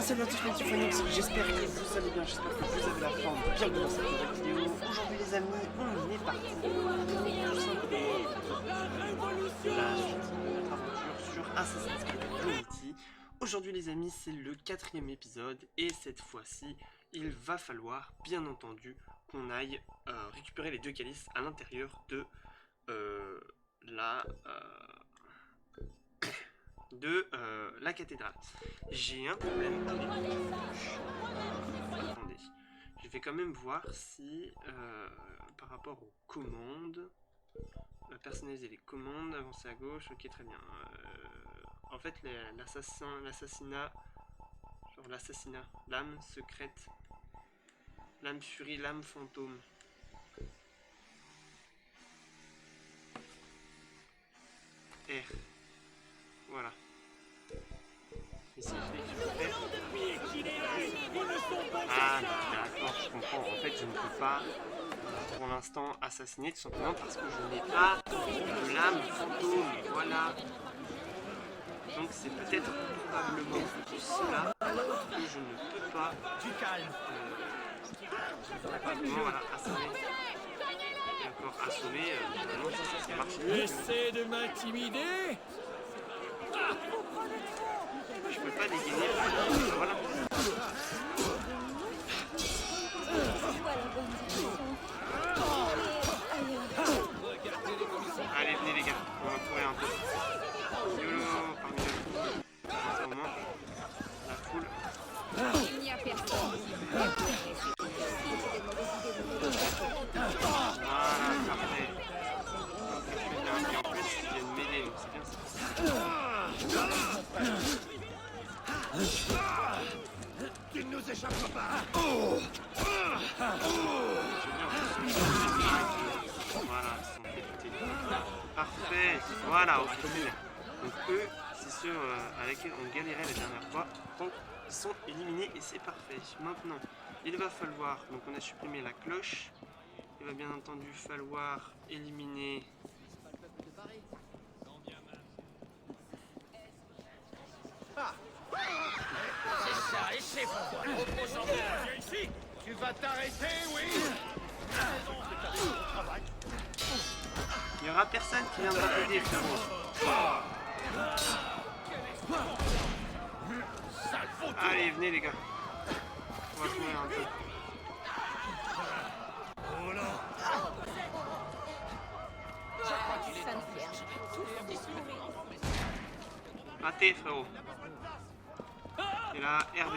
salut à tous mes petits Phoenix, j'espère que vous allez bien, j'espère que vous avez la forme. Bienvenue dans cette nouvelle vidéo. Aujourd'hui les amis, on est parti tout simplement notre aventure sur Assassin's Creed Unity. Aujourd'hui les amis, c'est le 4e épisode et cette fois-ci, il va falloir bien entendu qu'on aille récupérer les 2 calices à l'intérieur de la cathédrale. J'ai un problème avec attendez, je vais quand même voir si par rapport aux commandes, personnaliser les commandes, avancer à gauche, ok très bien. En fait l'assassinat, l'âme secrète, l'âme furie, l'âme fantôme. R. Voilà. Ah d'accord, je comprends. En fait, je ne peux pas pour l'instant assassiner tout simplement parce que je n'ai pas de l'âme fantôme. Voilà. Donc c'est peut-être probablement pour cela que je ne peux pas. Voilà, assommer. Et encore assommer. Non, ça marche. Tu essaies de m'intimider? Je peux pas dégainer. Voilà. Allez, venez les gars, on va courir un peu. YOLO parmi la foule. C'est au moins la foule. Il n'y a personne. Voilà, parfait. Et en plus, il vient de mêler, donc c'est bien ça. Tu ne nous échappes pas. Voilà, ils sont députés. Parfait, voilà, ok, très bien. Donc eux, c'est ceux à lesquels on galérait la dernière fois. Donc ils sont éliminés et c'est parfait. Maintenant, il va falloir, donc on a supprimé la cloche. Il va bien entendu falloir éliminer... C'est ça, et c'est pourquoi ici. Tu vas t'arrêter, oui. Il n'y aura personne qui viendra t'aider, frérot. Allez, venez les gars. On va courir un peu. Ça ne fait rien. Raté, frérot. Et là, RB.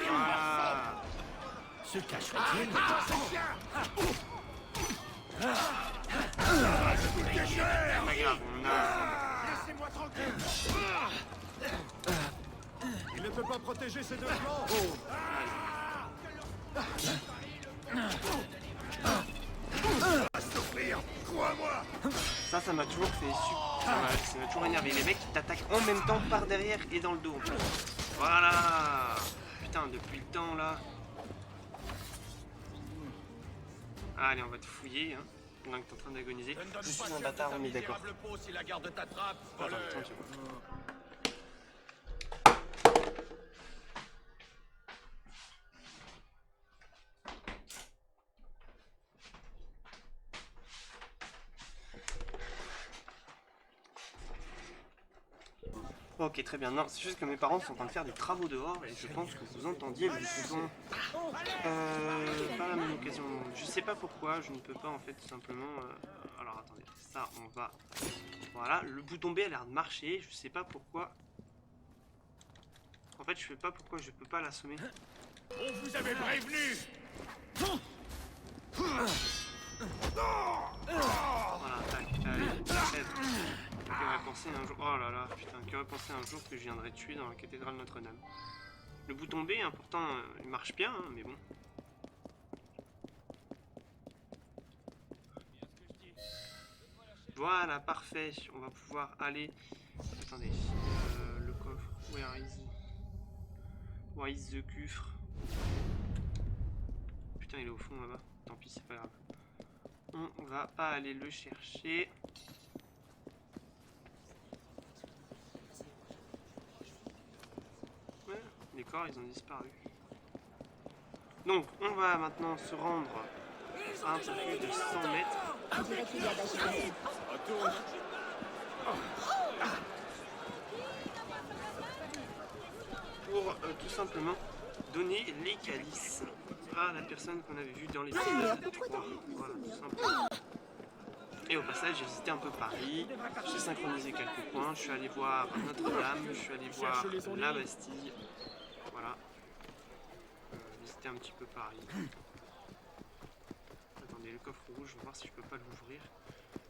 Voilà. Se cacherait-il? Pas grave, on a... Laissez-moi tranquille. Il ne peut pas protéger ces deux flancs. Crois-moi. Ça m'a toujours fait ça m'a toujours énervé. Les mecs qui t'attaquent en même temps par derrière et dans le dos. Voilà. Putain, depuis le temps là. Allez, on va te fouiller. Hein. Pendant que t'es en train d'agoniser. Je suis un bâtard, on est d'accord. Si la garde t'attrape, Attends, tu vois. Ok, très bien. Non, c'est juste que mes parents sont en train de faire des travaux dehors et je pense que vous entendiez le son. Par la même occasion. Je sais pas pourquoi, je ne peux pas en fait tout simplement. Alors attendez, ça on va. Voilà, le bouton B a l'air de marcher, je sais pas pourquoi. En fait, je sais pas pourquoi je peux pas l'assommer. on vous avait prévenu. Voilà, tac, allez, trêve. Qui aurait pensé un jour. Oh là là, putain, qui aurait pensé un jour que je viendrais tuer dans la cathédrale Notre-Dame. Le bouton B, hein, pourtant, il marche bien, hein, mais bon. Voilà, parfait. On va pouvoir aller. Attendez, le coffre. Where is the coffre? Putain, il est au fond là-bas. Tant pis, c'est pas grave. On va pas aller le chercher. d'accord, ils ont disparu. Donc, on va maintenant se rendre à un peu plus de 100 mètres. On dirait qu'il y a d'agitation. Pour tout simplement donner les calices à la personne qu'on avait vue dans l'épisode 3. Voilà, tout simplement. Et au passage, j'ai visité un peu Paris, j'ai synchronisé quelques points, je suis allé voir Notre-Dame, je suis allé voir la Bastille. Voilà. Visiter un petit peu Paris. Attendez, le coffre rouge, je vais voir si je peux pas l'ouvrir.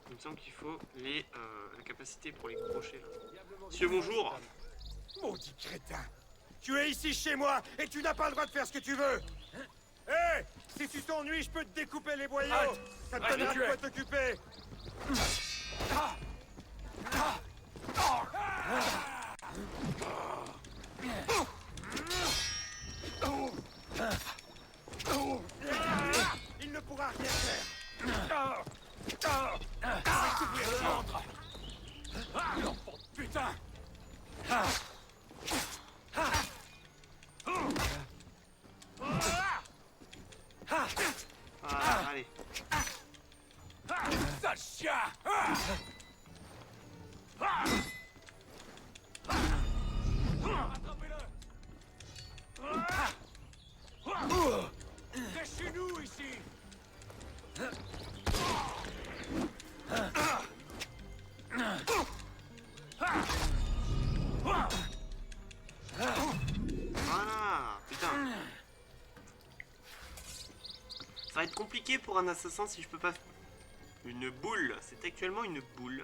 Il me semble qu'il faut la capacité pour les crochets là. Monsieur, bonjour. Maudit crétin! Tu es ici chez moi et tu n'as pas le droit de faire ce que tu veux! Hé! Si tu t'ennuies, je peux te découper les boyaux! Ça te donnera de quoi t'occuper! Il ne pourra rien faire! L'enfant de putain! Ah, allez. Sale chien! C'est chez nous ici! Voilà, putain. Ça va être compliqué pour un assassin si je peux pas... Une boule, c'est actuellement une boule.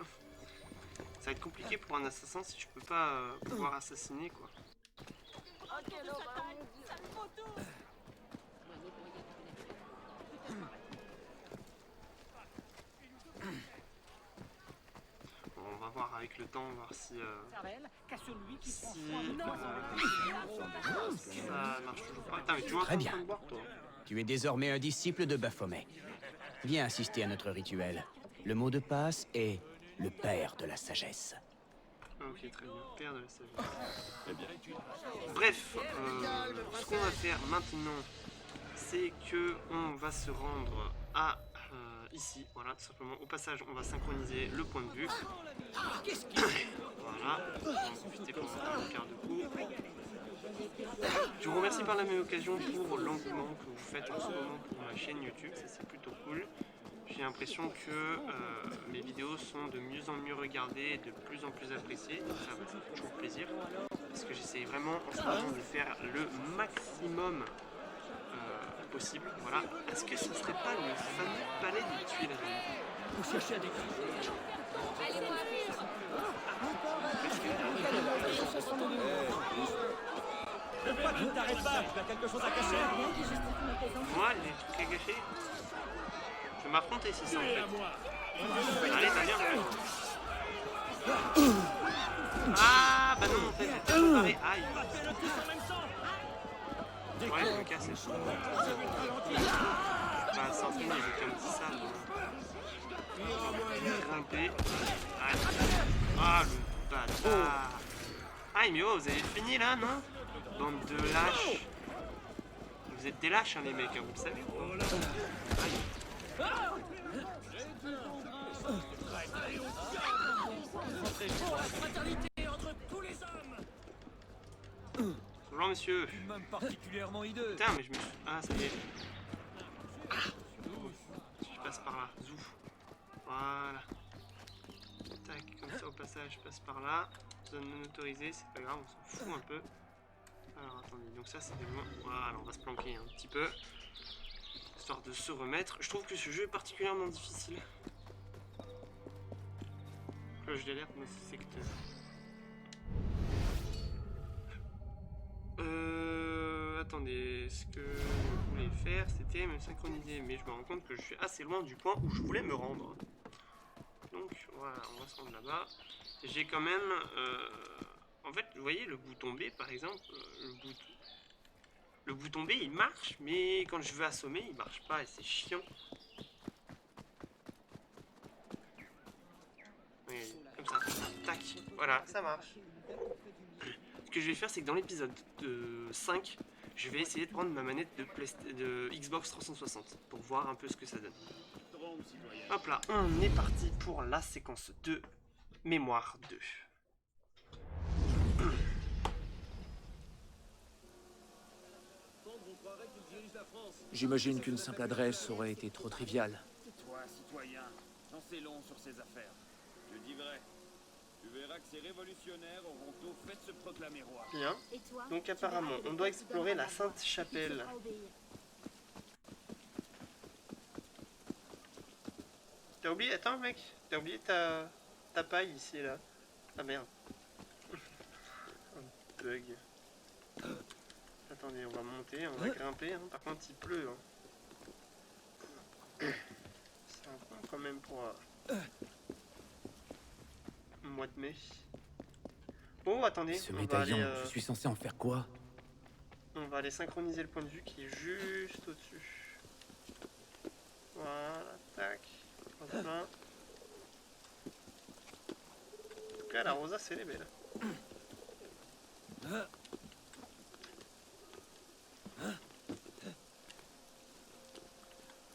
Ça va être compliqué pour un assassin si je peux pas pouvoir assassiner quoi. Bon, on va voir avec le temps, voir si ça marche toujours pas. Attends, mais tu vois, Très bien. en train de boire, toi. Tu es désormais un disciple de Baphomet. Viens assister à notre rituel. Le mot de passe est le père de la sagesse. Ah, ok, très bien. Père de la sagesse. Bref, ce qu'on va faire maintenant, c'est que on va se rendre à ici, voilà, tout simplement. Au passage, on va synchroniser le point de vue. Voilà, on va en profiter pour faire une paire de coups. Je vous remercie par la même occasion pour l'engouement que vous faites en ce moment pour ma chaîne YouTube, ça c'est plutôt cool. J'ai l'impression que mes vidéos sont de mieux en mieux regardées et de plus en plus appréciées. Donc ça fait toujours plaisir. Parce que j'essaye vraiment en ce moment de faire le maximum possible. Voilà. Est-ce que ce serait pas le fameux palais des Tuileries? Vous cherchez à déclencher. Tu ne t'arrêtes pas, tu as quelque chose à cacher. Moi, les trucs à gâcher. Je vais m'affronter si ça en fait. Allez, ça vient. Ah, bah non, en fait, j'étais préparé. Aïe. Ouais, je me casse. Bah, s'entraîner avec un petit sale. Grimper. Aïe. Ah, le bâtard. Aïe, mais oh, vous avez fini là, non? Bande de lâches. Vous êtes des lâches, hein, les mecs, hein, vous le savez ou pas? Aïe. Bonjour, monsieur. Même particulièrement hideux. Putain, mais je me suis... Ah, ça y est. Je passe par là. Zouf. Voilà. Tac, comme ça, au passage, je passe par là. Zone non autorisée, c'est pas grave, on s'en fout un peu. Alors, attendez, donc ça, c'est des moments... Voilà, on va se planquer un petit peu. Histoire de se remettre. Je trouve que ce jeu est particulièrement difficile. Cloche d'alerte dans ce secteur. Attendez, ce que je voulais faire, c'était me synchroniser, mais je me rends compte que je suis assez loin du point où je voulais me rendre. Donc voilà, on va se rendre là-bas. J'ai quand même... en fait, vous voyez, le bouton B, par exemple, le bouton B, il marche, mais quand je veux assommer, il marche pas, et c'est chiant. Oui, comme ça. Tac, voilà, ça marche. Ce que je vais faire, c'est que dans l'épisode 5, je vais essayer de prendre ma manette de Xbox 360 pour voir un peu ce que ça donne. Hop là, on est parti pour la séquence de Mémoire 2. J'imagine qu'une simple adresse aurait été trop triviale. Toi, citoyen, j'en sais long sur ces affaires. Je dis vrai. Tu verras que ces révolutionnaires auront au fait de se proclamer roi. Bien. Et toi, Donc tu apparemment, verras que on le doit peuple explorer donnera la la Sainte voix, et tu Chapelle. devras obéir. T'as oublié, attends mec, t'as oublié ta paille ici là. Ah merde. Un bug. Attendez, on va monter, on va grimper, hein. Par contre il pleut. Hein. C'est un point quand même pour le mois de mai. Oh attendez, Ce on va médaillon, aller, je suis censé en faire quoi? on va aller synchroniser le point de vue qui est juste au-dessus. Voilà, tac. Hop là. En tout cas, la rosace, elle est belle.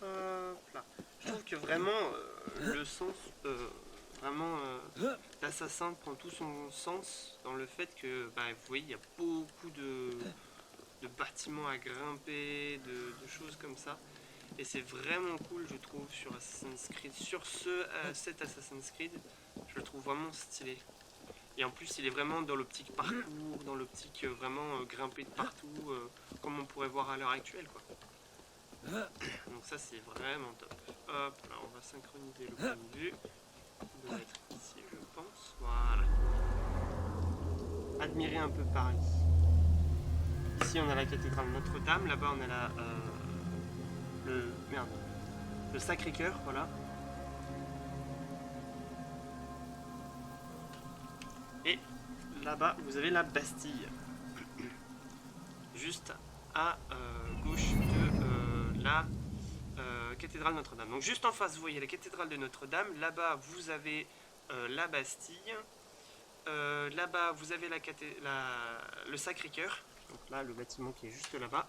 Hop là. Je trouve que vraiment, le sens, vraiment, l'assassin prend tout son sens dans le fait que, bah, vous voyez, il y a beaucoup de bâtiments à grimper, de choses comme ça. Et c'est vraiment cool, je trouve, sur Assassin's Creed. Sur cet Assassin's Creed, je le trouve vraiment stylé. Et en plus, il est vraiment dans l'optique parcours, dans l'optique vraiment grimper de partout, comme on pourrait voir à l'heure actuelle, quoi. Donc ça, c'est vraiment top. Hop, là, on va synchroniser le point de vue. On doit être ici, je pense. Voilà. Admirer un peu Paris. Ici, on a la cathédrale Notre-Dame. Là-bas, on a le Sacré-Cœur, voilà. Et là-bas, vous avez la Bastille. Juste à gauche de la cathédrale Notre-Dame. Donc juste en face, vous voyez la cathédrale de Notre-Dame. Là-bas, vous avez la Bastille. Là-bas, vous avez le Sacré-Cœur. Donc là, le bâtiment qui est juste là-bas.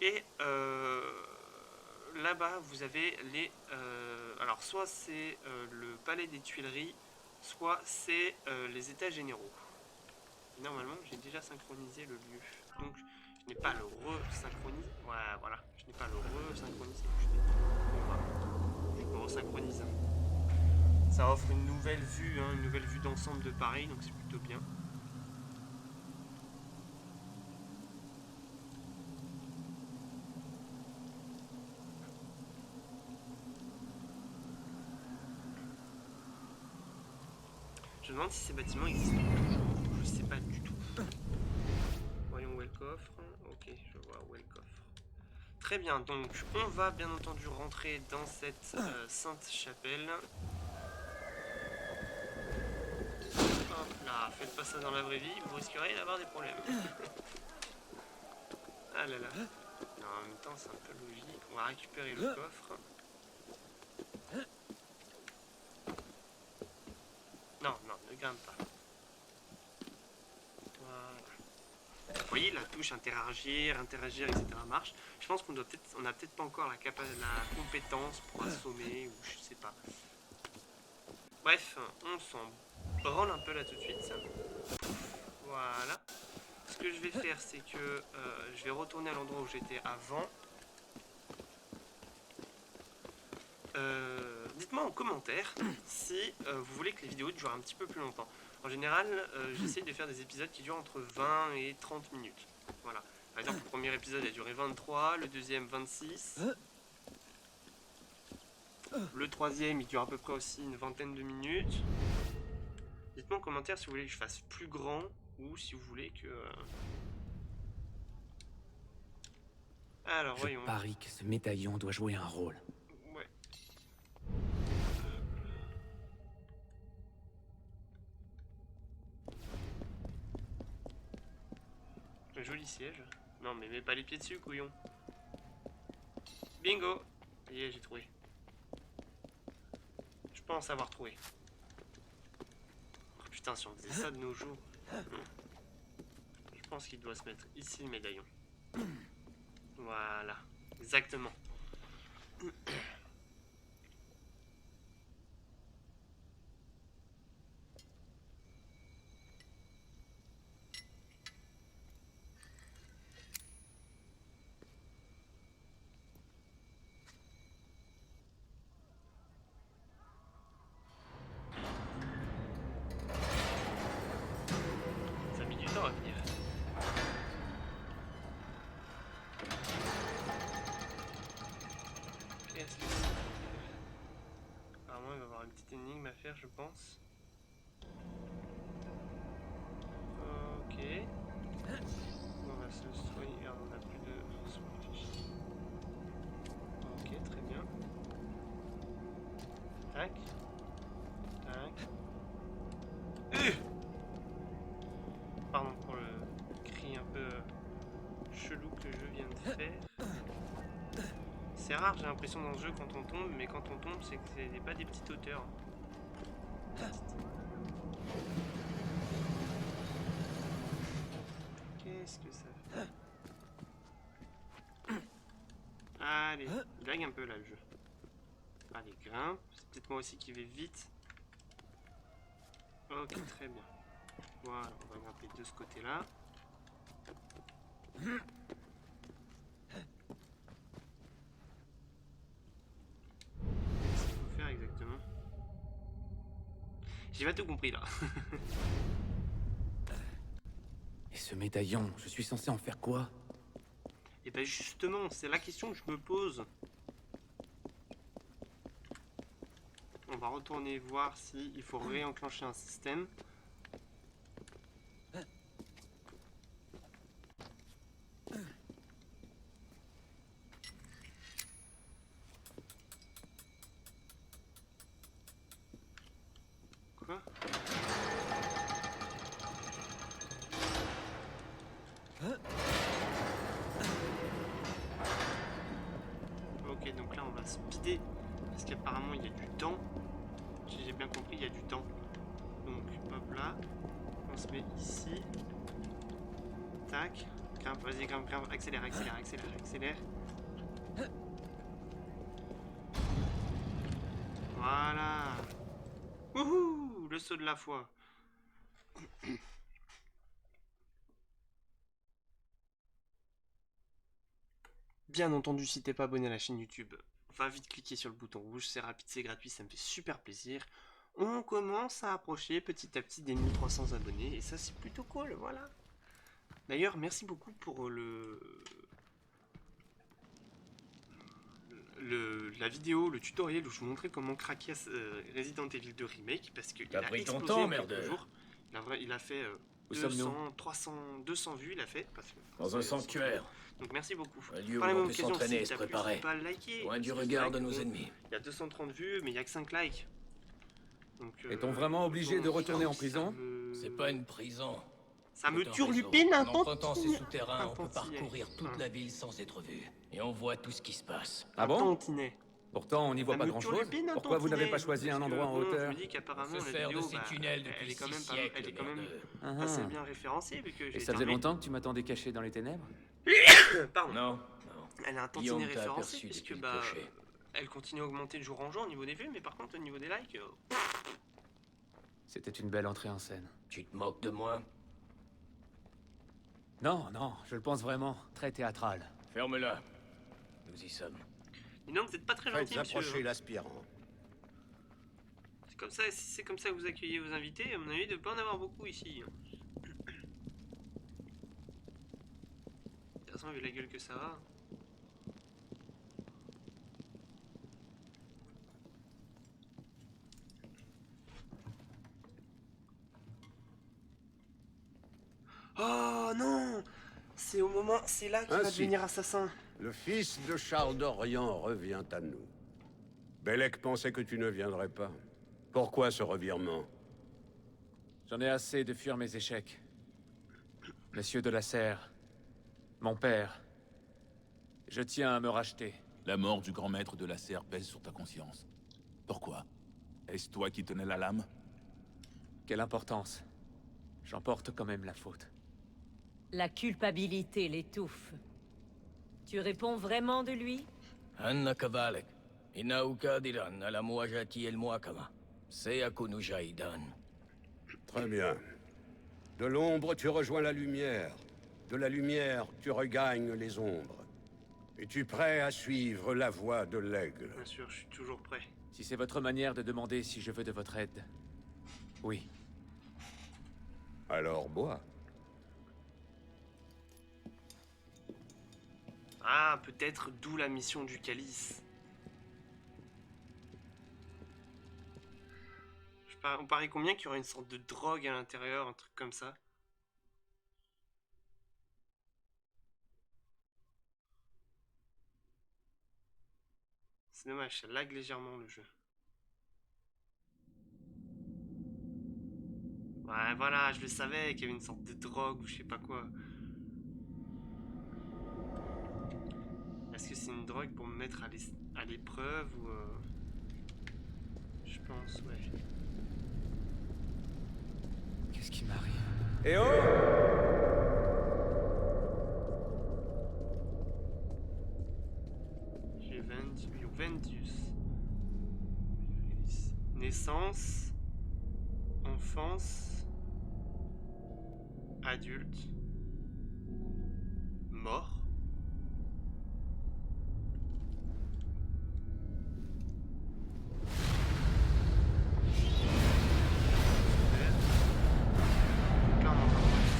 Et là-bas, vous avez les... alors, soit c'est le palais des Tuileries, soit c'est les états généraux. Normalement, j'ai déjà synchronisé le lieu. Donc, je n'ai pas le re-synchronisé. Ouais, voilà. Je n'ai pas le re-synchronisé. Je me resynchronise. Ça offre une nouvelle vue, hein, une nouvelle vue d'ensemble de Paris, donc c'est plutôt bien. Je me demande si ces bâtiments existent. Je sais pas du tout. Voyons où est le coffre. Ok, je vois où est le coffre. Très bien, donc on va bien entendu rentrer dans cette Sainte Chapelle. Hop là, faites pas ça dans la vraie vie, vous risquerez d'avoir des problèmes. Ah là là. Non, en même temps, c'est un peu logique. On va récupérer le coffre. Non, non, ne grimpe pas. Voilà. Vous voyez, la touche interagir, etc. marche. Je pense qu'on n'a peut-être pas encore la compétence pour assommer, ou je sais pas. Bref, on s'en branle un peu là tout de suite. Voilà. Ce que je vais faire, c'est que je vais retourner à l'endroit où j'étais avant. Dites-moi en commentaire si vous voulez que les vidéos durent un petit peu plus longtemps. En général, j'essaie de faire des épisodes qui durent entre 20 et 30 minutes. Voilà. Par exemple, le premier épisode a duré 23, le deuxième 26. Le troisième, il dure à peu près aussi une vingtaine de minutes. Dites-moi en commentaire si vous voulez que je fasse plus grand ou si vous voulez que... Alors, voyons. Je parie que ce médaillon doit jouer un rôle. Ouais. Un joli siège. Non mais mets pas les pieds dessus, couillon. Bingo. Ça y est, j'ai trouvé. Je pense avoir trouvé. Oh putain, si on faisait ça de nos jours. pense qu'il doit se mettre ici le médaillon. Voilà, exactement. Ça a mis du temps à venir. Qu'est-ce que c'est? Apparemment, il va y avoir une petite énigme à faire, je pense. Ok. On va se soigner. On n'a plus de soins fichiers. Ok, très bien. Tac. Tac. Pardon pour le cri un peu chelou que je viens de faire. C'est rare, j'ai l'impression dans ce jeu quand on tombe, mais quand on tombe, c'est que c'est pas des petites hauteurs. Qu'est-ce que ça fait? Allez, il lag un peu là le jeu. Allez, grimpe. C'est peut-être moi aussi qui vais vite. Ok, très bien. Voilà, on va grimper de ce côté-là. Qu'est-ce qu'il faut faire exactement? J'ai pas tout compris là. Et ce médaillon, je suis censé en faire quoi? Et ben justement, c'est la question que je me pose. On va retourner voir si il faut réenclencher un système. Quoi? Ok, donc là on va speeder parce qu'apparemment il y a du temps. Si j'ai bien compris, il y a du temps. Donc hop là, on se met ici. Tac, grimpe, vas-y, grimpe, grimpe, accélère, accélère, accélère, accélère. Voilà. Wouhou, le saut de la foi. Bien entendu, si t'es pas abonné à la chaîne YouTube, va vite cliquer sur le bouton rouge, c'est rapide, c'est gratuit, ça me fait super plaisir. On commence à approcher petit à petit des 1300 abonnés, et ça c'est plutôt cool, voilà. D'ailleurs, merci beaucoup pour la vidéo, le tutoriel où je vous montrais comment craquer Resident Evil 2 Remake, parce qu'il a pris ton explosé temps, en quelques merde. jours. Il a fait Où sommes-nous 200, 300, 200 vues, il a fait. Parce que, Dans un sanctuaire. Donc merci beaucoup. Un lieu où Par la l'on même peut occasion, s'entraîner et si se t'as plu, préparer. n'hésite pas à le liker. Loin du Parce que regard c'est de vrai nos que, ennemis. il y a 230 vues, mais il n'y a que 5 likes. Donc, Est-on vraiment obligé de retourner en prison? C'est pas une prison. Ça me C'est un turlupine réseau. un En empruntant ces tantinet. souterrains, on peut tantinet. parcourir toute la ville sans être vu. Et on voit tout ce qui se passe. Ah bon? Tantinet. Pourtant, on n'y voit Ça pas me grand-chose. turlupine un Pourquoi vous n'avez pas tantinet, choisi un parce que, endroit en bon, hauteur? Je me dis qu'apparemment On la se sert vidéo, de ces tunnels depuis elle est quand 6 même, siècles, elle est quand même merde. assez bien référencée vu que j'ai Et ça faisait terminé. longtemps que tu m'attendais caché dans les ténèbres? Pardon. Non, non. Elle a un Guillaume tantinet t'a référencé aperçu puisque depuis le clocher. elle continue à augmenter de jour en jour au niveau des vues, mais par contre au niveau des likes, C'était une belle entrée en scène. Tu te moques de moi? Non, non, je le pense vraiment. Très théâtral. Ferme-la. Nous y sommes. dis donc vous êtes pas très gentil, Faites monsieur. approcher l'aspirant. C'est comme ça, si c'est comme ça que vous accueillez vos invités, à mon avis, il ne doit pas en avoir beaucoup ici. De toute façon, vu la gueule que ça a. Oh non! C'est là qu'il va Ainsi. devenir assassin. Le fils de Charles d'Orient revient à nous. Bellec pensait que tu ne viendrais pas. Pourquoi ce revirement? J'en ai assez de fuir mes échecs. Monsieur de la Serre, mon père, je tiens à me racheter. La mort du grand maître de la serre pèse sur ta conscience. Pourquoi? Est-ce toi qui tenais la lame? Quelle importance. J'en porte quand même la faute. La culpabilité l'étouffe. Tu réponds vraiment de lui? Anna Kavalek. Inaukadiran à la Muajati el Muakama. Seyakunujaidan. Très bien. De l'ombre, tu rejoins la lumière. De la lumière, tu regagnes les ombres. Es-tu prêt à suivre la voie de l'aigle? Bien sûr, je suis toujours prêt. Si c'est votre manière de demander si je veux de votre aide, oui. Alors bois. Ah, peut-être d'où la mission du calice. On parie combien qu'il y aurait une sorte de drogue à l'intérieur, un truc comme ça. C'est dommage, ça lag légèrement le jeu. Ouais, voilà, je le savais qu'il y avait une sorte de drogue ou je sais pas quoi. Est-ce que c'est une drogue pour me mettre à l'épreuve ou... Je pense, ouais. Qu'est-ce qui m'arrive? Eh oh! Juventus. Naissance. Enfance. Adulte. Mort.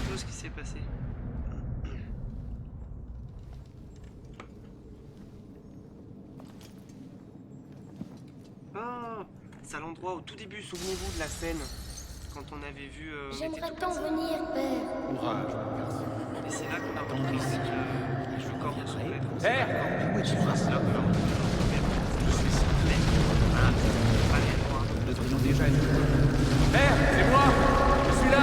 Tout ce qui s'est passé. Oh, c'est à l'endroit au tout début, souvenez-vous de la scène quand on avait vu. J'aimerais tant venir, père. Courage. Et c'est là qu'on a compris le corps de son père. Père! C'est là qu'on a compris je suis son père. Voilà, allez, moi. Nous devrions déjà être... Père, c'est moi! Je suis là!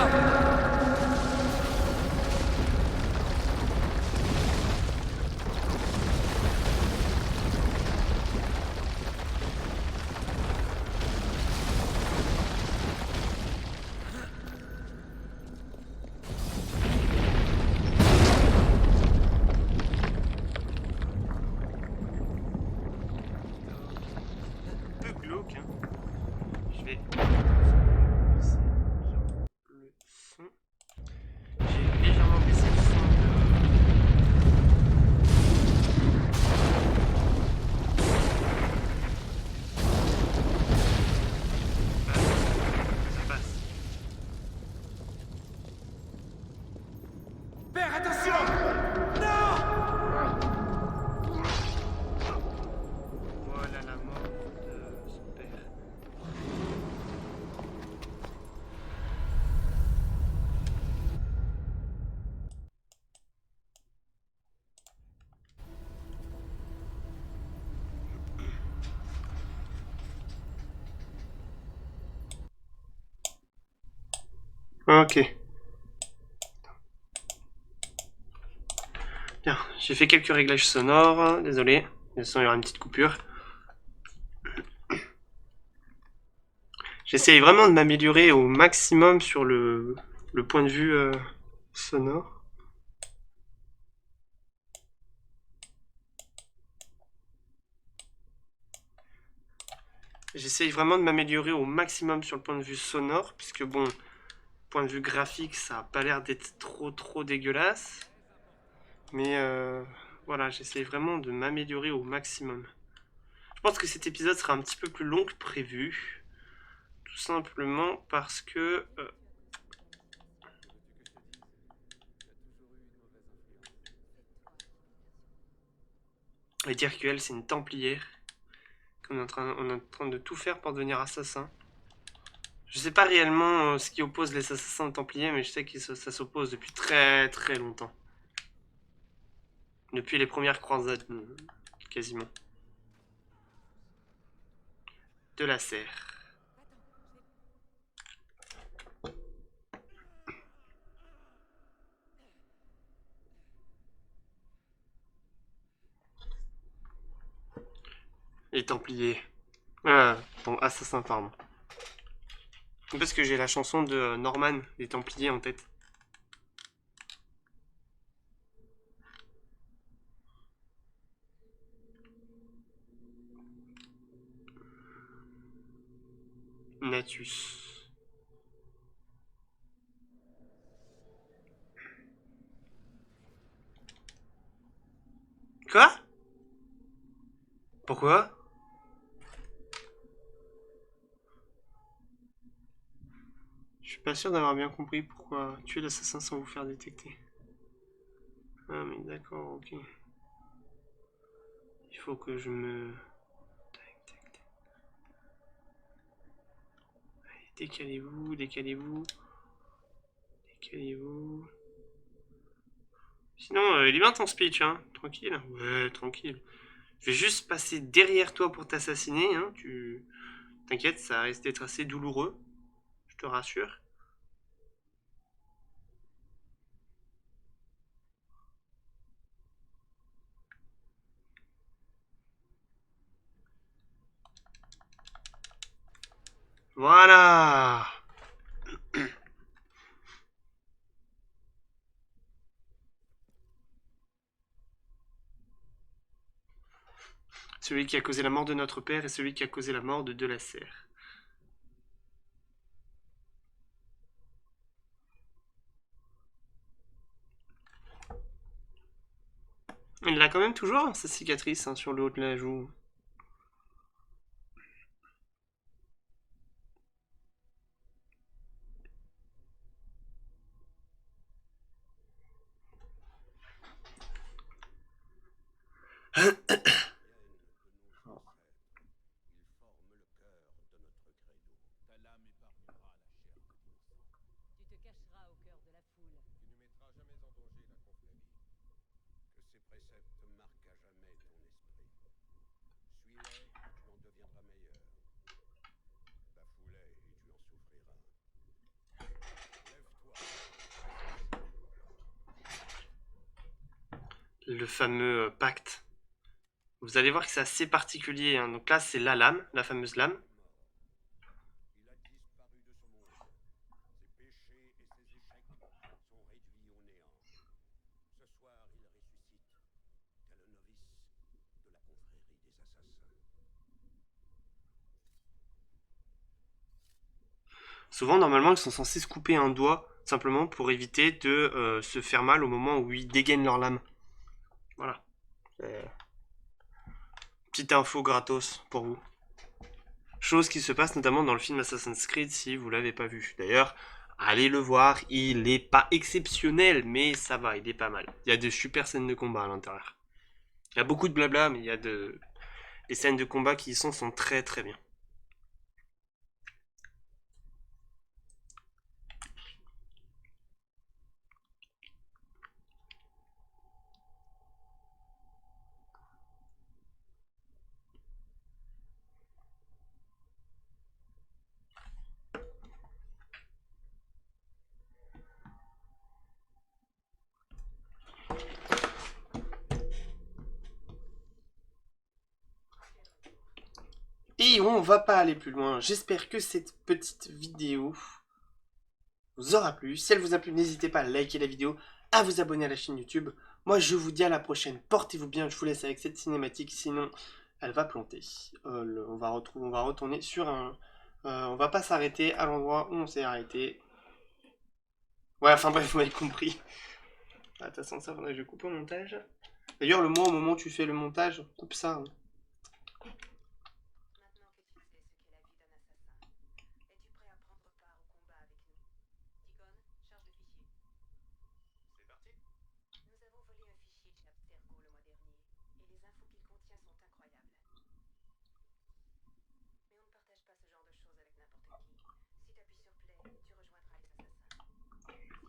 Peu glauque, hein. Je vais le son. J'ai légèrement baissé le son ça passe. Père, attention! Non! Voilà la mort de son père. Ok. Bien, j'ai fait quelques réglages sonores, désolé, de toute façon il y aura une petite coupure. J'essaye vraiment de m'améliorer au maximum sur le point de vue sonore. J'essaye vraiment de m'améliorer au maximum sur le point de vue sonore, puisque bon, point de vue graphique, ça a pas l'air d'être trop dégueulasse. Mais voilà, j'essaye vraiment de m'améliorer au maximum. Je pense que cet épisode sera un petit peu plus long que prévu. Tout simplement parce que... on va dire qu'elle, c'est une templière. On est en train de tout faire pour devenir assassin. Je sais pas réellement ce qui oppose les assassins aux templiers, mais je sais que ça s'oppose depuis très longtemps. Depuis les premières croisades, quasiment. De la serre. Les Templiers. Bon, assassin, pardon. Parce que j'ai la chanson de Norman, les Templiers, en tête. Donatus. Quoi? Pourquoi? Je suis pas sûr d'avoir bien compris pourquoi tuer l'assassin sans vous faire détecter. Ah mais d'accord, ok. Il faut que je me... Tac, tac, tac. Allez, décalez-vous, décalez-vous. Décalez-vous. Sinon, il est bien ton speech, hein. Tranquille. Ouais, tranquille. Je vais juste passer derrière toi pour t'assassiner, hein. T'inquiète, ça risque d'être assez douloureux. Je te rassure. Voilà. Celui qui a causé la mort de notre père et celui qui a causé la mort de la serre. Il l'a quand même toujours, hein, sa cicatrice, hein, sur le haut de la joue. Le fameux pacte. Vous allez voir que c'est assez particulier, hein. Donc là, c'est la lame, la fameuse lame. Souvent, normalement, ils sont censés se couper un doigt, simplement pour éviter de se faire mal au moment où ils dégainent leur lame. Voilà. Petite info gratos pour vous. Chose qui se passe notamment dans le film Assassin's Creed si vous l'avez pas vu. D'ailleurs, allez le voir, il est pas exceptionnel, mais ça va, il est pas mal. Il y a de super scènes de combat à l'intérieur. Il y a beaucoup de blabla, mais il y a les scènes de combat qui y sont très très bien. Et on va pas aller plus loin. J'espère que cette petite vidéo vous aura plu. Si elle vous a plu, n'hésitez pas à liker la vidéo, à vous abonner à la chaîne YouTube. Moi, je vous dis à la prochaine. Portez-vous bien. Je vous laisse avec cette cinématique, sinon elle va planter. On va retourner sur un... on va pas s'arrêter à l'endroit où on s'est arrêté. Ouais, enfin bref, vous m'avez compris. Ah, de toute façon, ça faudrait que je coupe au montage. D'ailleurs, au moment où tu fais le montage, coupe ça. Hein.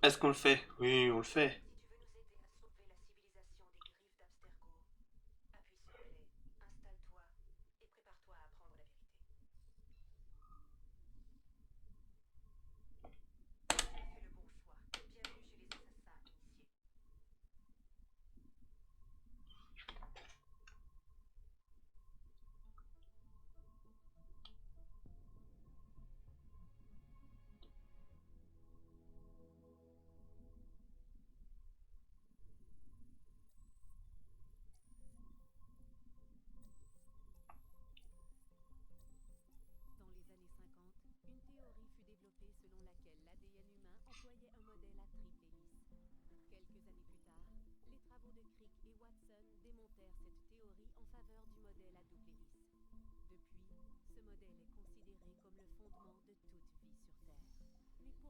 Est-ce qu'on le fait? Oui, on le fait.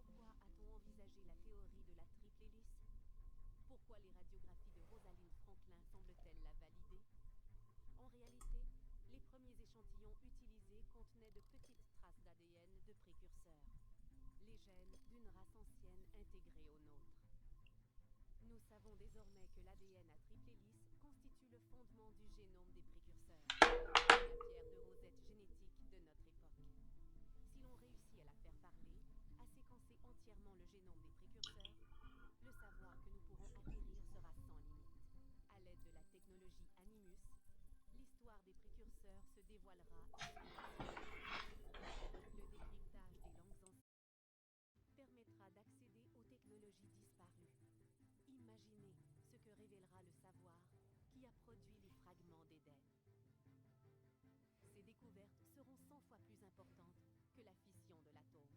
Pourquoi a-t-on envisagé la théorie de la triple hélice? Pourquoi les radiographies de Rosalind Franklin semblent-elles la valider? En réalité, les premiers échantillons utilisés contenaient de petites traces d'ADN de précurseurs, les gènes d'une race ancienne intégrée aux nôtres. Nous savons désormais que l'ADN à triple hélice constitue le fondement du génome des précurseurs, la pierre de rosette génétique de notre époque. Si l'on réussit à la faire parler, à séquencer entièrement le génome des précurseurs, le savoir que nous pourrons acquérir sera sans limite. À l'aide de la technologie Animus, l'histoire des précurseurs se dévoilera et le décryptage des langues anciennes permettra d'accéder aux technologies disparues. Imaginez ce que révélera le savoir qui a produit les fragments d'Éden. Ces découvertes seront 100 fois plus importantes que la fission de l'atome.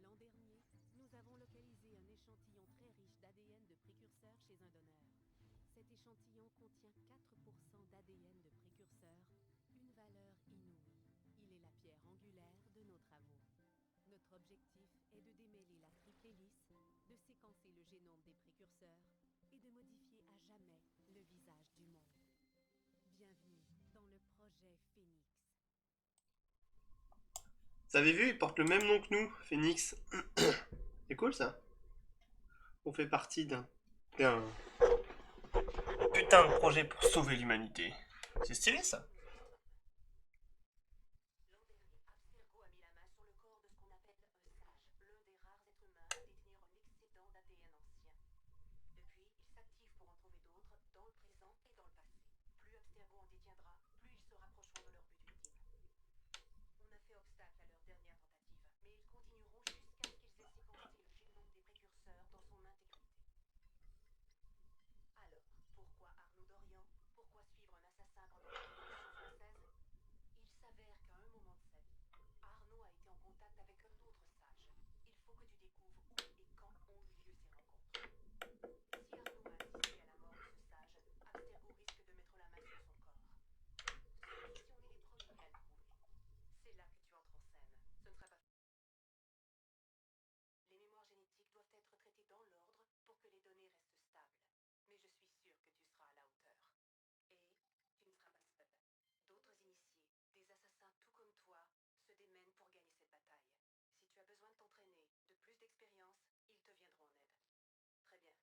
L'an dernier, nous avons localisé un échantillon très riche d'ADN de précurseurs chez un donneur. Cet échantillon contient 4% d'ADN de précurseurs, une valeur inouïe. Il est la pierre angulaire de nos travaux. Notre objectif est de démêler la triple hélice, de séquencer le génome des précurseurs et de modifier à jamais le visage du monde. Bienvenue dans le projet Phénix. Vous avez vu, il porte le même nom que nous, Phénix. C'est cool ça. On fait partie d'un putain de projet pour sauver l'humanité. C'est stylé ça. Abstergo a mis la main sur le corps de ce qu'on appelle un sage, l'un des rares êtres humains à détenir un excédent d'ADN ancien. Depuis, il s'active pour en trouver d'autres, dans le présent et dans le passé. Plus Abstergo en détiendra, plus ils se rapprocheront de leur but ultime. On a fait obstacle à leur dernière tentative, mais ils continueront jusqu'à ce qu'ils aient séquencé le génome des précurseurs dans son intégrité. Alors, pourquoi Arnaud Dorian? Pourquoi suivre un assassin pendant la Révolution française? Il s'avère qu'à un moment de sa vie, Arnaud a été en contact avec un autre sage. Il faut que tu découvres où et quand ont eu lieu ces rencontres. Si Arnaud a assisté à la mort de ce sage, Abstergo risque de mettre la main sur son corps. Sauf si on est les premiers à le prouver. C'est là que tu entres en scène. Ce ne sera pas... Les mémoires génétiques doivent être traitées dans l'ordre pour que les données restent stables. Mais je suis sûre que tu seras à la hauteur. Et tu ne seras pas seul. D'autres initiés, des assassins tout comme toi, se démènent pour gagner cette bataille. Si tu as besoin de t'entraîner, de plus d'expérience, ils te viendront en aide. Très bien.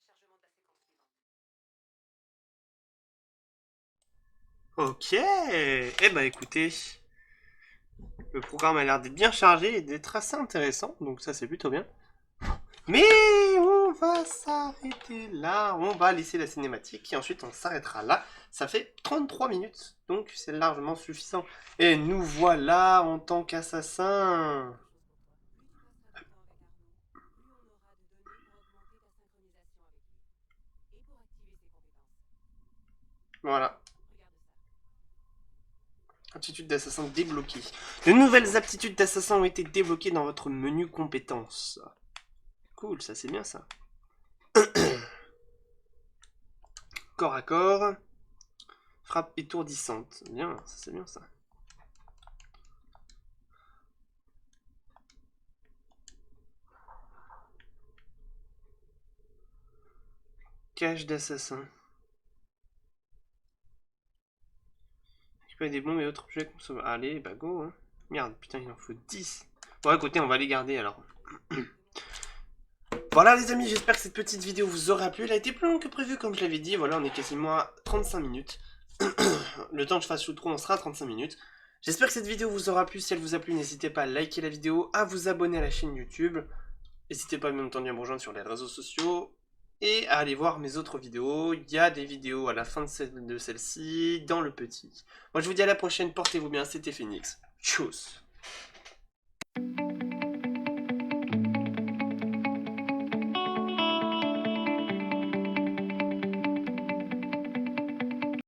Chargement de la séquence suivante. Ok. Eh ben écoutez, le programme a l'air d'être bien chargé et d'être assez intéressant, donc ça c'est plutôt bien. Mais on va s'arrêter là, on va laisser la cinématique et ensuite on s'arrêtera là. Ça fait 33 minutes, donc c'est largement suffisant. Et nous voilà en tant qu'assassins. Voilà. Aptitudes d'assassin débloquées. De nouvelles aptitudes d'assassin ont été débloquées dans votre menu compétences. Cool, ça c'est bien ça. Corps à corps. Frappe étourdissante. Bien, ça c'est bien ça. Cache d'assassin. Récupérer des bombes et autres objets consommables. Allez, bah go. Hein. Merde, putain, il en faut 10. Bon, écoutez, on va les garder alors. Voilà les amis, j'espère que cette petite vidéo vous aura plu. Elle a été plus longue que prévu, comme je l'avais dit. Voilà, on est quasiment à 35 minutes. Le temps que je fasse l'outro, on sera à 35 minutes. J'espère que cette vidéo vous aura plu. Si elle vous a plu, n'hésitez pas à liker la vidéo, à vous abonner à la chaîne YouTube. N'hésitez pas bien entendu à me rejoindre sur les réseaux sociaux. Et à aller voir mes autres vidéos. Il y a des vidéos à la fin de celle-ci, dans le petit. Moi je vous dis à la prochaine, portez-vous bien, c'était Phénix. Tchuss.